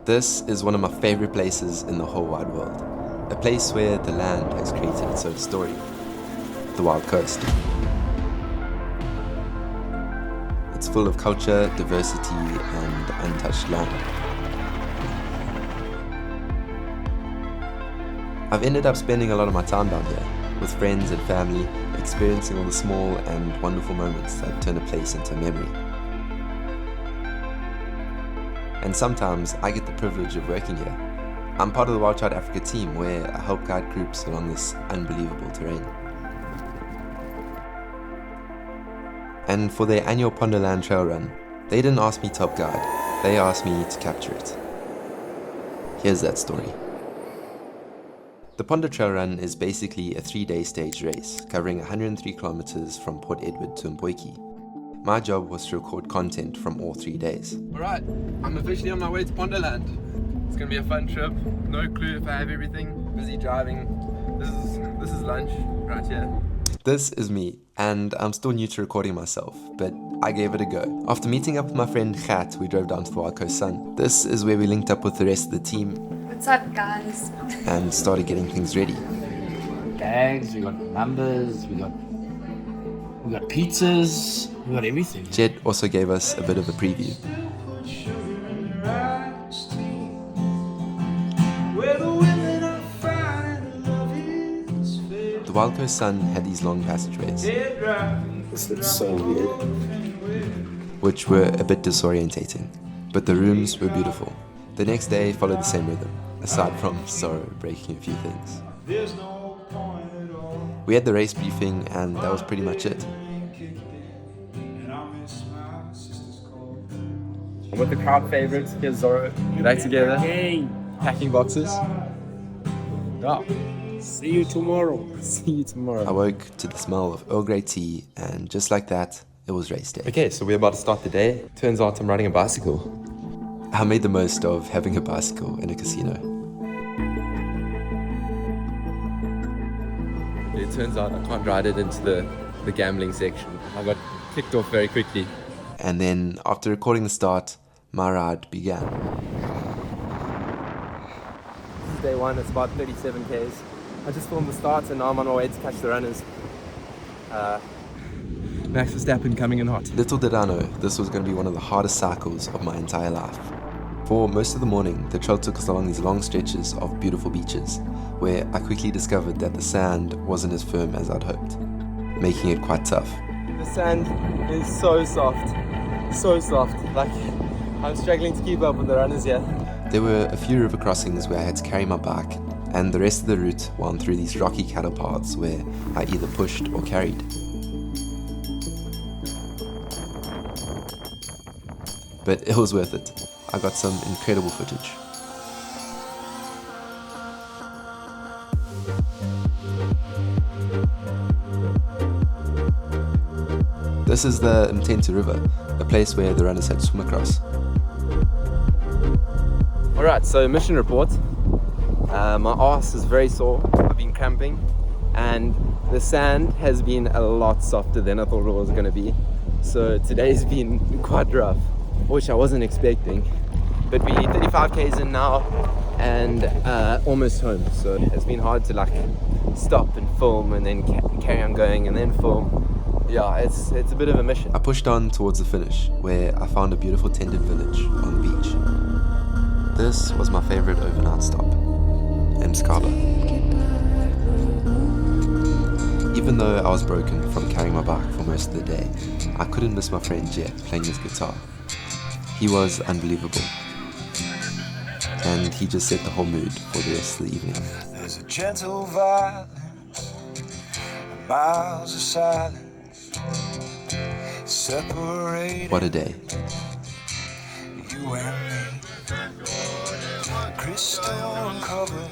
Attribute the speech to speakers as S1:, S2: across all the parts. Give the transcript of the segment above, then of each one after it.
S1: This is one of my favorite places in the whole wide world. A place where the land has created its own story. The Wild Coast. It's full of culture, diversity, and untouched land. I've ended up spending a lot of my time down here, with friends and family, experiencing all the small and wonderful moments that turn a place into a memory. And sometimes I get the privilege of working here. I'm part of the Wild Child Africa team where I help guide groups along this unbelievable terrain. And for their annual Pondoland Trail Run, they didn't ask me to help guide, they asked me to capture it. Here's that story. The Pondoland Trail Run is basically a 3-day staged race, covering 103 kilometers from Port Edward to Mboiki. My job was to record content from all 3 days.
S2: Alright, I'm officially on my way to Pondoland. It's gonna be a fun trip. No clue if I have everything. Busy driving. This is lunch right here.
S1: This is me, and I'm still new to recording myself, but I gave it a go. After meeting up with my friend Gat, we drove down to the Wild Coast Sun. This is where we linked up with the rest of the team.
S3: What's up, guys?
S1: And started getting things ready.
S4: Bags, we got numbers, we got pizzas, we got everything.
S1: Jed also gave us a bit of a preview. The Wild Coast Sun had these long passageways.
S4: This looks so weird.
S1: Which were a bit disorientating, but the rooms were beautiful. The next day followed the same rhythm, aside from sorrow breaking a few things. We had the race briefing and that was pretty much it.
S2: I'm with the crowd favorites. Here's Zorro. Back together.
S4: Hey,
S2: Packing boxes. Yeah.
S4: see you tomorrow.
S2: See you tomorrow.
S1: I woke to the smell of Earl Grey tea, and just like that, it was race day.
S2: Okay, so we're about to start the day. Turns out I'm riding a bicycle.
S1: I made the most of having a bicycle in a casino.
S2: It turns out I can't ride it into the gambling section. I got kicked off very quickly.
S1: And then, after recording the start, my ride began.
S2: This is day one, it's about 37 Ks. I just filmed the start and now I'm on my way to catch the runners. Max Verstappen coming in hot.
S1: Little did I know, this was going to be one of the hardest cycles of my entire life. For most of the morning, the trail took us along these long stretches of beautiful beaches, where I quickly discovered that the sand wasn't as firm as I'd hoped, making it quite tough.
S2: The sand is so soft. So soft. Like, I'm struggling to keep up with the runners here.
S1: There were a few river crossings where I had to carry my bike, and the rest of the route wound through these rocky cattle paths where I either pushed or carried. But it was worth it. I got some incredible footage. This is the Mtente River, a place where the runners had to swim across.
S2: Alright, so mission report. My arse is very sore. I've been cramping. And the sand has been a lot softer than I thought it was going to be. So today's been quite rough, which I wasn't expecting. But we're 35 Ks in now and almost home. So it's been hard to like stop and film and then carry on going and then film. Yeah, it's a bit of a mission.
S1: I pushed on towards the finish, where I found a beautiful tended village on the beach. This was my favorite overnight stop, Mskaba. Even though I was broken from carrying my bike for most of the day, I couldn't miss my friend Jet playing his guitar. He was unbelievable, and he just set the whole mood for the rest of the evening.
S5: There's a gentle violence, and miles of silence. Separate
S1: What a day.
S5: you and me. Crystal covered.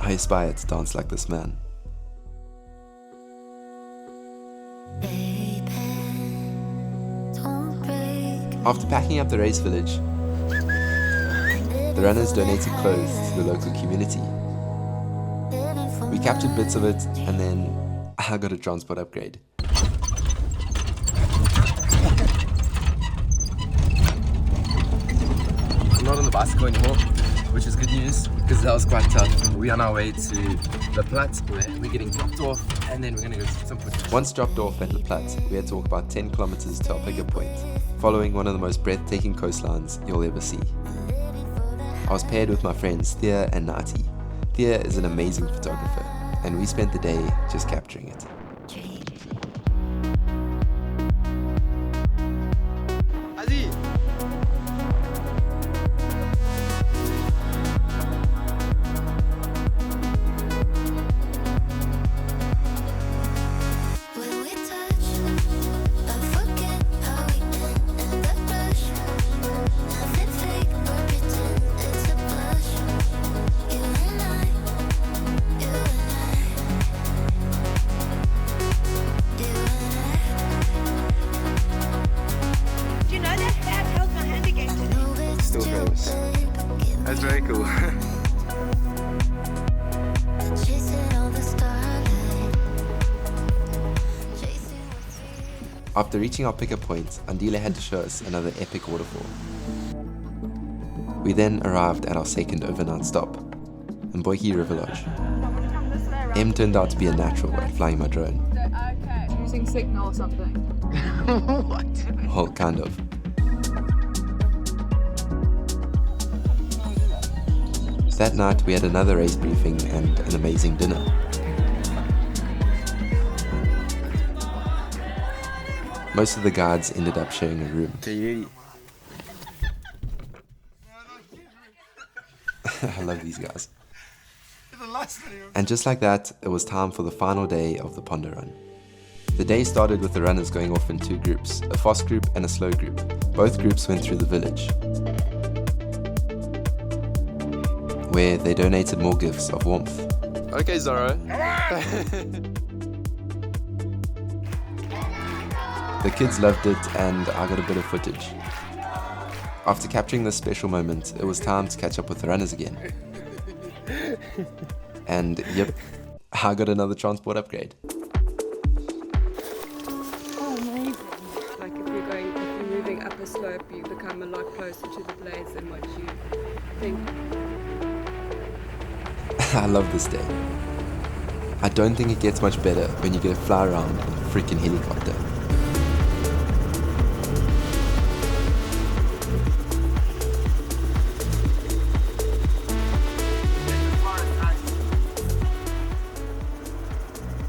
S1: I aspire to dance like this man. After packing up the race village, The runners donated clothes to the local community. We captured bits of it, and then I got a transport upgrade.
S2: I'm not on the bicycle anymore, which is good news because that was quite tough. We're on our way to the Platz where we're getting dropped off, and then we're going to go see some footage.
S1: Once dropped off at the Platz, we had to walk about 10 kilometers to our pickup point, following one of the most breathtaking coastlines you'll ever see. I was paired with my friends Thea and Nati. Thea is an amazing photographer, and we spent the day just capturing it.
S2: Still famous. That's very cool.
S1: After reaching our pickup point, Andile had to show us another epic waterfall. We then arrived at our second overnight stop, Mboiki River Lodge. M turned out to be a natural at flying my drone.
S3: Okay, using signal or something.
S2: What?
S1: Well, kind of. That night we had another race briefing and an amazing dinner. Most of the guides ended up sharing a room.
S2: Are you ready?
S1: I love these guys. And just like that, it was time for the final day of the Pondoland Run. The day started with the runners going off in two groups, a fast group and a slow group. Both groups went through the village, where they donated more gifts of warmth.
S2: Okay, Zorro.
S1: The kids loved it and I got a bit of footage. After capturing this special moment, it was time to catch up with the runners again. And yep, I got another transport upgrade.
S3: Oh, amazing. Like if you're moving up a slope, you become a lot closer to the blades than what you think.
S1: I love this day. I don't think it gets much better when you get to fly around in a freaking helicopter.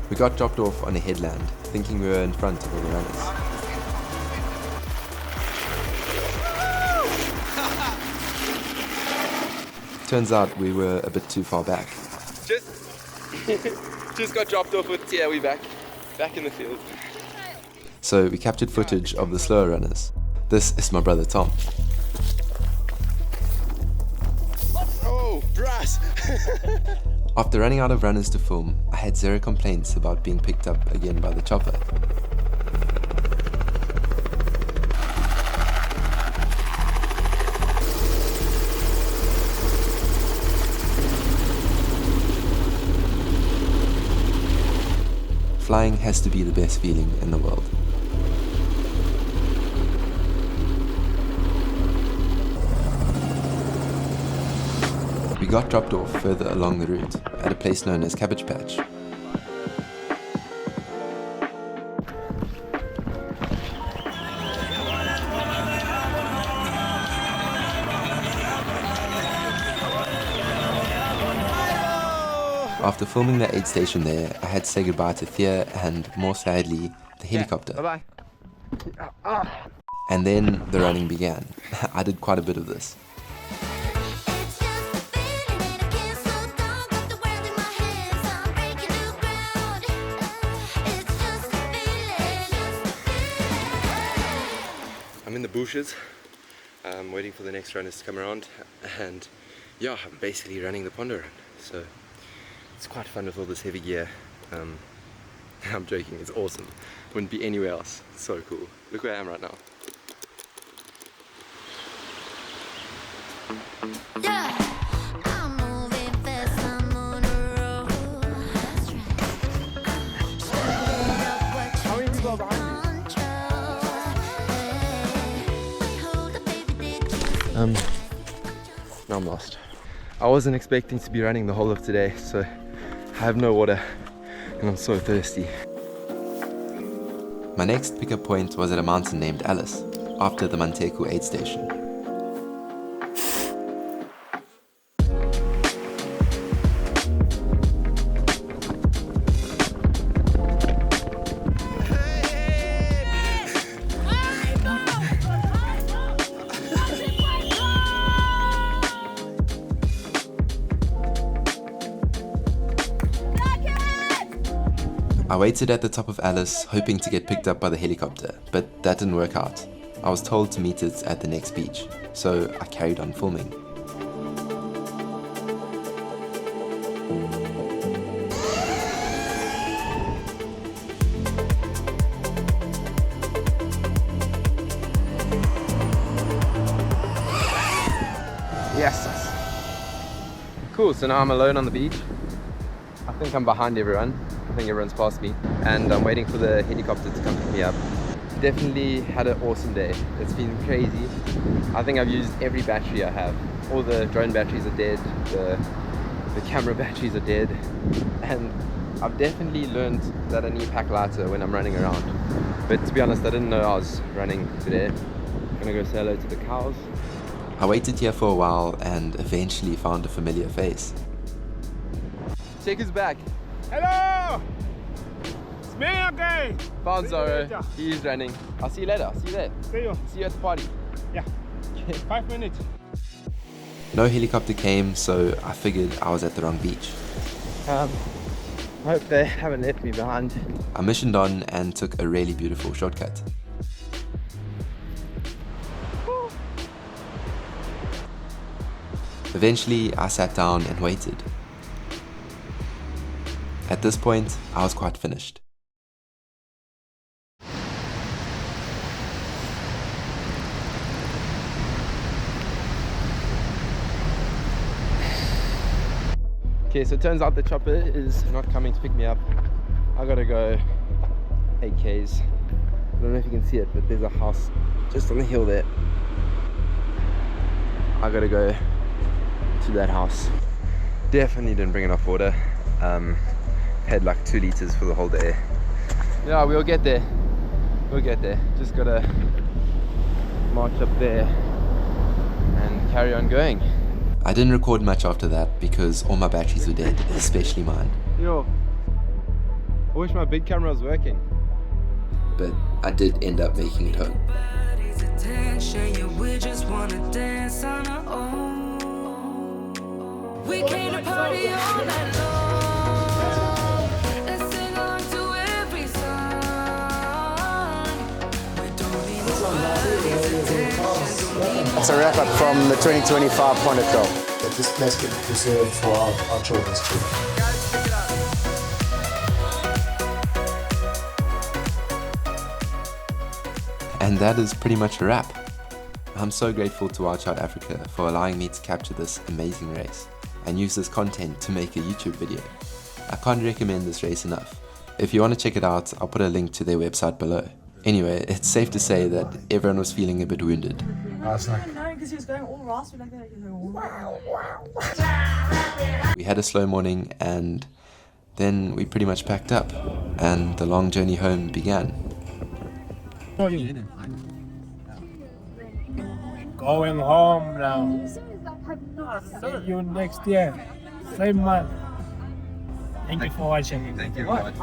S1: We got dropped off on a headland, thinking we were in front of all the runners. Turns out we were a bit too far back.
S2: Just got dropped off with we back in the field.
S1: So we captured footage of the slower runners. This is my brother Tom.
S2: Oh, brass!
S1: After running out of runners to film, I had zero complaints about being picked up again by the chopper. Flying has to be the best feeling in the world. We got dropped off further along the route at a place known as Cabbage Patch. After filming the aid station there, I had to say goodbye to Thea and, more sadly, the helicopter.
S2: Bye-bye.
S1: And then the running began. I did quite a bit of this.
S2: I'm in the bushes. I'm waiting for the next runners to come around, and yeah, I'm basically running the Pondoland Run. So it's quite fun with all this heavy gear. I'm joking, it's awesome. Wouldn't be anywhere else. It's so cool. Look where I am right now.
S6: I'm moving fast, I'm on the road. That's right. Straight up what
S2: How many people are behind you? No, I'm lost. I wasn't expecting to be running the whole of today, so I have no water and I'm so thirsty.
S1: My next pickup point was at a mountain named Alice, after the Manteku aid station. I waited at the top of Alice, hoping to get picked up by the helicopter, but that didn't work out. I was told to meet it at the next beach, so I carried on filming.
S2: Yes. Cool, so now I'm alone on the beach. I think I'm behind everyone. I think everyone's past me. And I'm waiting for the helicopter to come pick me up. Definitely had an awesome day. It's been crazy. I think I've used every battery I have. All the drone batteries are dead. The camera batteries are dead. And I've definitely learned that I need pack lighter when I'm running around. But to be honest, I didn't know I was running today. I'm gonna go say hello to the cows.
S1: I waited here for a while and eventually found a familiar face.
S2: Check who's back.
S7: Hello! It's me again!
S2: Found
S7: See you
S2: Zoro.
S7: later.
S2: He's running. I'll see you later. See you there.
S7: See you.
S2: See you at the party.
S7: Yeah. 5 minutes.
S1: No helicopter came, so I figured I was at the wrong beach.
S2: I hope they haven't left me behind.
S1: I missioned on and took a really beautiful shortcut. Eventually, I sat down and waited. At this point, I was quite finished.
S2: Okay, so it turns out the chopper is not coming to pick me up. I gotta go 8 Ks. I don't know if you can see it, but there's a house just on the hill there. I gotta go to that house. Definitely didn't bring enough water. Had like 2 liters for the whole day. Yeah, we'll get there. We'll get there. Just gotta march up there and carry on going.
S1: I didn't record much after that because all my batteries were dead, especially mine.
S2: Yo, I wish my big camera was working.
S1: But I did end up making it home.
S6: We came to party all night long and sing along to every song. We don't need nobody's attention.
S8: That's a wrap up from the 2025 Pondoland Trail.
S9: That this place can be preserved for our children's children.
S1: And that is pretty much a wrap. I'm so grateful to Wild Child Africa for allowing me to capture this amazing race and use this content to make a YouTube video. I can't recommend this race enough. If you want to check it out, I'll put a link to their website below. Anyway, it's safe to say that everyone was feeling a bit wounded. We had a slow morning and then we pretty much packed up and the long journey home began.
S7: Going home now. See you next year. Same month. Thank you for watching.
S2: Thank you very much.